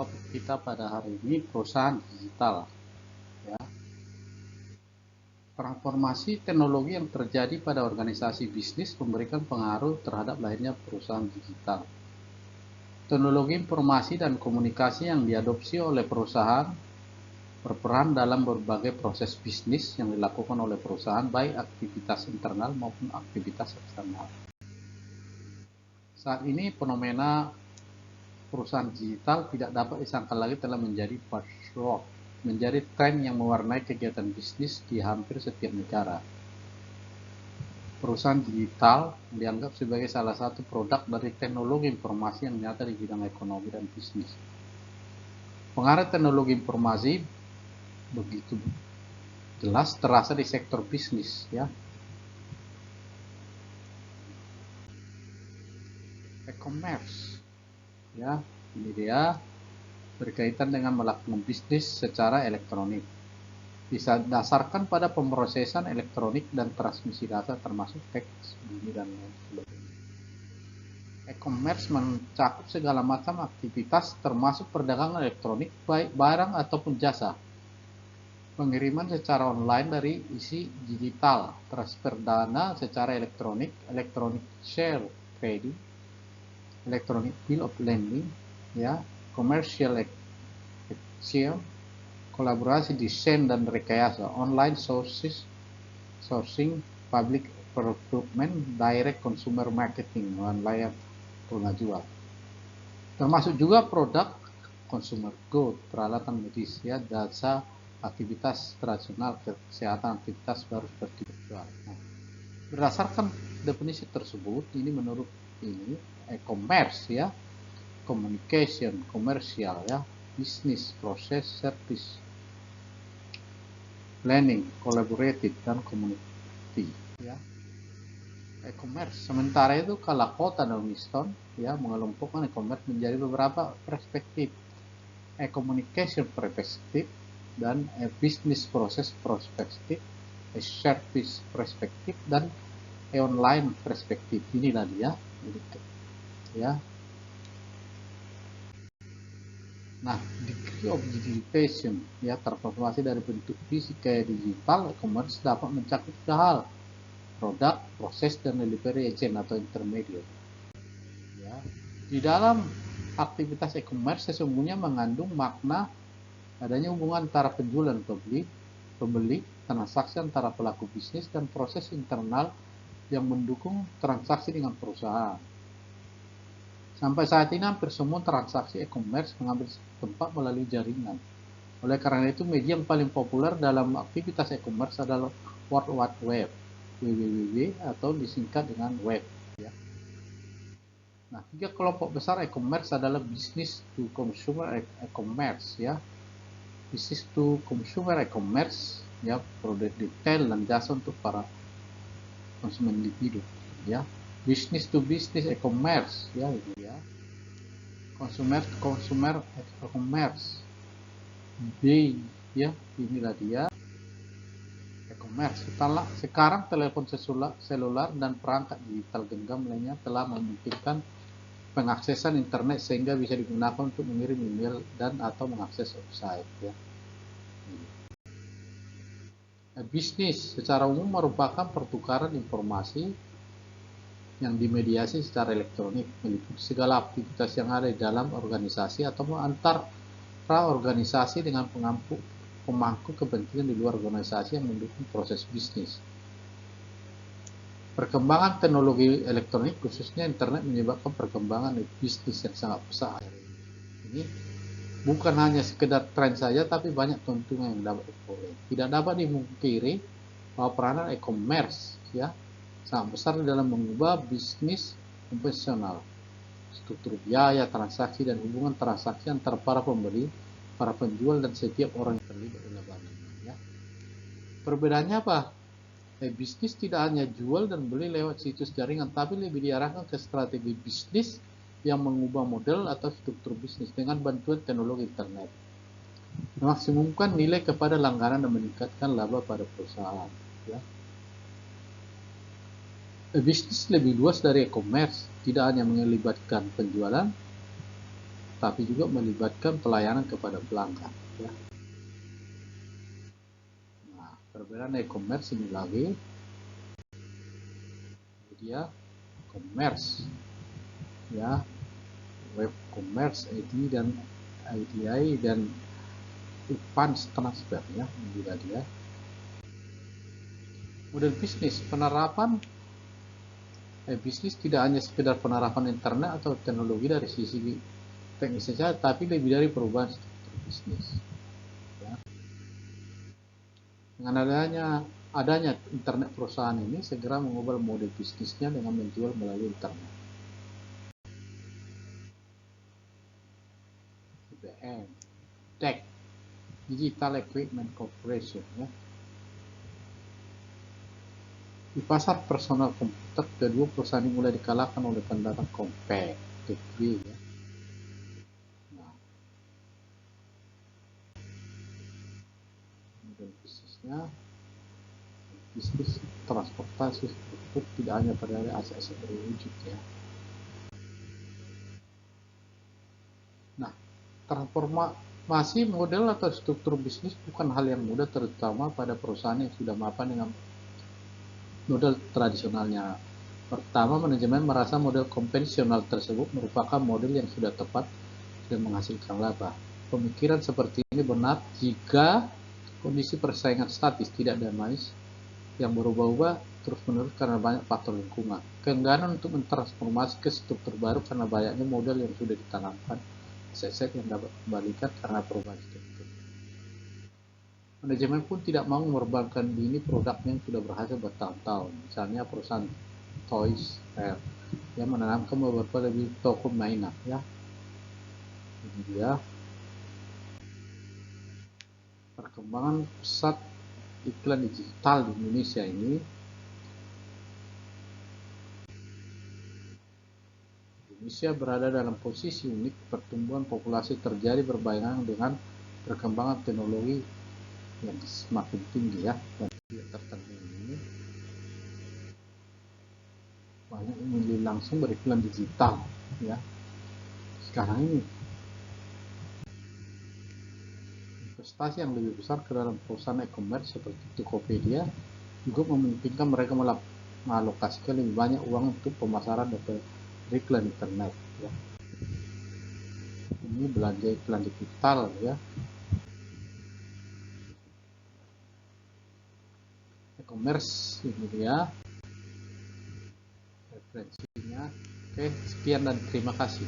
Topik kita pada hari ini perusahaan digital. Ya. Transformasi teknologi yang terjadi pada organisasi bisnis memberikan pengaruh terhadap lahirnya perusahaan digital. Teknologi informasi dan komunikasi yang diadopsi oleh perusahaan berperan dalam berbagai proses bisnis yang dilakukan oleh perusahaan, baik aktivitas internal maupun aktivitas eksternal. Saat ini fenomena perusahaan digital tidak dapat disangkal lagi telah menjadi buzzword, menjadi tren yang mewarnai kegiatan bisnis di hampir setiap negara. Perusahaan digital dianggap sebagai salah satu produk dari teknologi informasi yang nyata di bidang ekonomi dan bisnis. Pengaruh teknologi informasi begitu jelas terasa di sektor bisnis, ya. E-commerce, ya, ini dia berkaitan dengan melakukan bisnis secara elektronik. Didasarkan pada pemrosesan elektronik dan transmisi data termasuk teks, bunyi, dan lain sebagainya. E-commerce mencakup segala macam aktivitas termasuk perdagangan elektronik, baik barang ataupun jasa. Pengiriman secara online dari isi digital, transfer dana secara elektronik, electronic share trading, electronic bill of lading, ya, commercial exchange, kolaborasi desain dan rekayasa, online sourcing, public procurement, direct consumer marketing, online pengajuan. Termasuk juga produk consumer good, peralatan medis, ya, jasa, aktivitas tradisional, kesehatan, aktivitas baru seperti virtual. Nah, berdasarkan definisi tersebut, ini menurut ini e-commerce, ya, communication, komersial, ya, bisnis, proses, service, planning, collaborative, dan community, ya. E-commerce. Sementara itu Kalakota dan Winston, ya, mengelompokkan e-commerce menjadi beberapa perspektif. E-communication perspektif dan e-business proses perspektif, e-service perspektif, dan e-online perspektif. Inilah dia, ya. Nah, degree of digitization, ya, transformasi dari bentuk fisik ke digital, e-commerce dapat mencakup tiga hal: produk, proses, dan delivery agent atau intermediate. Ya. Di dalam aktivitas e-commerce sesungguhnya mengandung makna adanya hubungan antara penjual dan pembeli, transaksi antara pelaku bisnis, dan proses internal yang mendukung transaksi dengan perusahaan. Sampai saat ini hampir semua transaksi e-commerce mengambil tempat melalui jaringan. Oleh karena itu, media yang paling populer dalam aktivitas e-commerce adalah World Wide Web, www, atau disingkat dengan web. Ya. Nah, tiga kelompok besar e-commerce adalah business to consumer e-commerce, ya, business to consumer e-commerce, ya, produk detail dan jasa untuk para konsumen individu, ya, business to business e-commerce, ya, itu ya, consumer to consumer e-commerce, B, ya, inilah dia e-commerce. Sekarang telepon selular dan perangkat digital genggam lainnya telah memungkinkan pengaksesan internet sehingga bisa digunakan untuk mengirim email dan atau mengakses website, ya. Bisnis secara umum merupakan pertukaran informasi yang dimediasi secara elektronik, meliputi segala aktivitas yang ada di dalam organisasi atau antar organisasi dengan pemangku kepentingan di luar organisasi yang mendukung proses bisnis. Perkembangan teknologi elektronik, khususnya internet, menyebabkan perkembangan bisnis yang sangat pesat. Ini bukan hanya sekedar tren saja, tapi banyak keuntungan yang dapat diperoleh. Tidak dapat dimungkiri bahwa peranan e-commerce, ya, sangat besar dalam mengubah bisnis konvensional, struktur biaya, transaksi, dan hubungan transaksi antara para pembeli, para penjual, dan setiap orang yang terlibat dalam barangnya. Ya. Perbedaannya apa? Bisnis tidak hanya jual dan beli lewat situs jaringan, tapi lebih diarahkan ke strategi bisnis yang mengubah model atau struktur bisnis dengan bantuan teknologi internet, memaksimumkan nilai kepada langganan dan meningkatkan laba pada perusahaan. Ya. Bisnis lebih luas dari e-commerce, tidak hanya melibatkan penjualan, tapi juga melibatkan pelayanan kepada pelanggan. Ya. Nah, perbedaan e-commerce ini lagi, dia commerce, ya, web commerce, IDI dan funds transfer, ya, juga dia. Model bisnis penerapan bisnis tidak hanya sekedar penerapan internet atau teknologi dari sisi teknis saja, tapi lebih dari perubahan struktur bisnis. Ya. Dengan adanya internet, perusahaan ini segera mengubah model bisnisnya dengan menjual melalui internet. IBM, DEC, Digital Equipment Corporation, ya. Di pasar personal komputer, kedua perusahaan ini mulai dikalahkan oleh pendatang Compaq, TQ, ya. Nah, model bisnisnya, bisnis transportasi struktur tidak hanya pada ACS berwujud, ya. Nah, transformasi model atau struktur bisnis bukan hal yang mudah, terutama pada perusahaan yang sudah mapan dengan model tradisionalnya. Pertama, manajemen merasa model konvensional tersebut merupakan model yang sudah tepat dan menghasilkan laba. Pemikiran seperti ini benar jika kondisi persaingan statis tidak dinamis yang berubah-ubah terus-menerus karena banyak faktor lingkungan. Keengganan untuk mentransformasi ke struktur baru karena banyaknya model yang sudah ditanamkan, aset yang dapat kembalikan karena perubahan struktur. Manajemen pun tidak mau mengorbankan ini produknya yang sudah berhasil bertahun-tahun. Misalnya perusahaan Toys R yang menanamkan beberapa lebih toko mainan, ya. Ini dia perkembangan pesat iklan digital di Indonesia ini. Indonesia berada dalam posisi unik, pertumbuhan populasi terjadi berbarengan dengan perkembangan teknologi yang semakin tinggi, ya. Dan tertentu ini banyak yang memilih langsung beriklan digital, ya. Sekarang ini investasi yang lebih besar ke dalam perusahaan e-commerce seperti Tokopedia juga memungkinkan mereka mengalokasikan lebih banyak uang untuk pemasaran dan iklan internet, ya. Ini belanja iklan digital, ya. E-commerce ini dia referensinya. Oke, sekian dan terima kasih.